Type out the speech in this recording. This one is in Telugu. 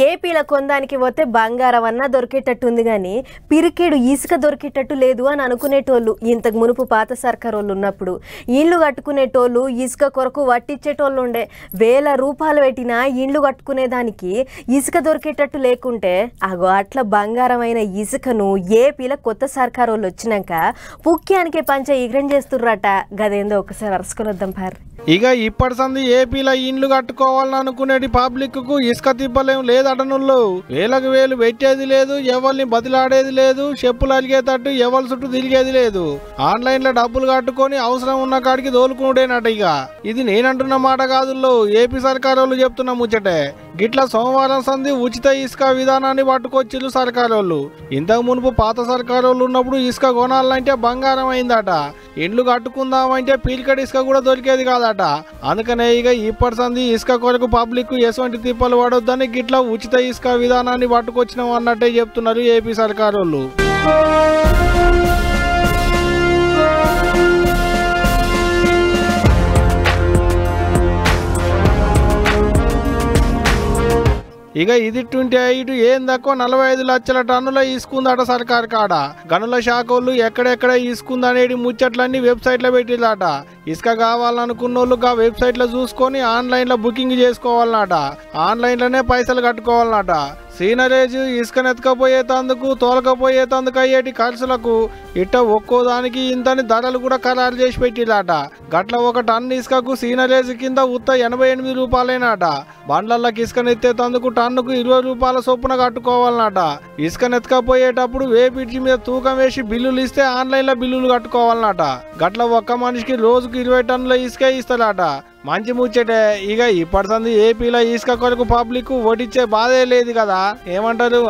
ఏపీల కొందానికి పోతే బంగారం అన్నా దొరికేటట్టుంది కానీ పిరికేడు ఇసుక దొరికేటట్టు లేదు అని అనుకునేటోళ్ళు. ఇంతకు మునుపు పాత సర్కారు వాళ్ళు ఉన్నప్పుడు ఇండ్లు కట్టుకునేటోళ్ళు ఇసుక కొరకు వట్టించేటోళ్ళు ఉండే. వేల రూపాయలు పెట్టినా ఇండ్లు కట్టుకునేదానికి ఇసుక దొరికేటట్టు లేకుంటే అగో అట్లా బంగారమైన ఇసుకను ఏపీల కొత్త సర్కారు వాళ్ళు వచ్చినాక పుక్యానికే పంచ ఎగరం చేస్తుర్రట. గదేందో ఒకసారి అరుసుకొని వద్దాం పార్. ఇక ఇప్పటి సంది ఏపీలో ఇండ్లు కట్టుకోవాలని అనుకునేది పబ్లిక్ కు ఇసుక తిప్పలేం లేదటనుళ్ళు. వేలకు వేలు పెట్టేది లేదు, ఎవరిని బదిలాడేది లేదు, చెప్పులు అలిగేటట్టు ఎవరి చుట్టూ తిరిగేది లేదు. ఆన్లైన్ లో డబ్బులు కట్టుకొని అవసరం ఉన్న కాడికి దోలుకునేనట. ఇక ఇది నేనంటున్న మాట కాదు, ఏపీ సర్కారు వాళ్ళు చెప్తున్న ముచ్చటే. గిట్ల సోమవారం సంది ఉచిత ఇసుక విధానాన్ని పట్టుకొచ్చిళ్ళు సర్కారు వాళ్ళు. ఇంతకు మునుపు పాత సర్కారు వాళ్ళు ఉన్నప్పుడు ఇసుక కొనాలంటే బంగారం అయిందట. ఇండ్లు కట్టుకుందామంటే పీలికడి ఇసుక కూడా దొరికేది కాదట. అందుకనే ఇక ఇప్పటి సంది ఇసుక కొరకు పబ్లిక్ ఎటువంటి తిప్పలు పడొద్దని గిట్లా ఉచిత ఇసుక విధానాన్ని పట్టుకొచ్చినాం అన్నట్టే చెప్తున్నారు ఏపీ సర్కారు వాళ్ళు. ఇక ఇది 28 ఏం తక్కువ 45 లక్షల టన్నుల ఇసుకుందట సర్కారు కాడ. గనుల శాఖలు ఎక్కడెక్కడ ఇసుకుందనేది ముచ్చట్లన్నీ వెబ్సైట్లో పెట్టిందట. ఇసుక కావాలనుకున్నోళ్ళు ఆ వెబ్సైట్లో చూసుకొని ఆన్లైన్లో బుకింగ్ చేసుకోవాలన్నట. ఆన్లైన్లోనే పైసలు కట్టుకోవాలన్నట. సీనరేజ్ ఇసుకనెత్తుకపోయేతందుకు తోలకపోయేతందుకు అయ్యేటి ఖర్చులకు ఇట్ట ఒక్కో దానికి ఇంతని ధరలు కూడా ఖరారు చేసి పెట్టిలాట. గట్ల ఒక టన్ను ఇసుకకు సీనరేజ్ కింద ఉత్త 88 రూపాయలేనట. బండ్లకి ఇసుకనెత్తేతందుకు టన్నుకు 20 రూపాయల చొప్పున కట్టుకోవాలన్నట. ఇసుకనెత్తుకపోయేటప్పుడు వేపిడ్జి మీద తూకం వేసి బిల్లులు ఇస్తే ఆన్లైన్లో బిల్లులు కట్టుకోవాలన్నట. గట్ల ఒక్క మనిషికి రోజుకు 20 టన్నుల ఇసుక ఇస్తారట. మంచి ముచ్చటే. ఇక ఇప్పటి సంది ఏపీలో ఇసుక కొరకు పబ్లిక్ ఓటిచ్చే బాధే లేదు కదా, ఏమంటారు?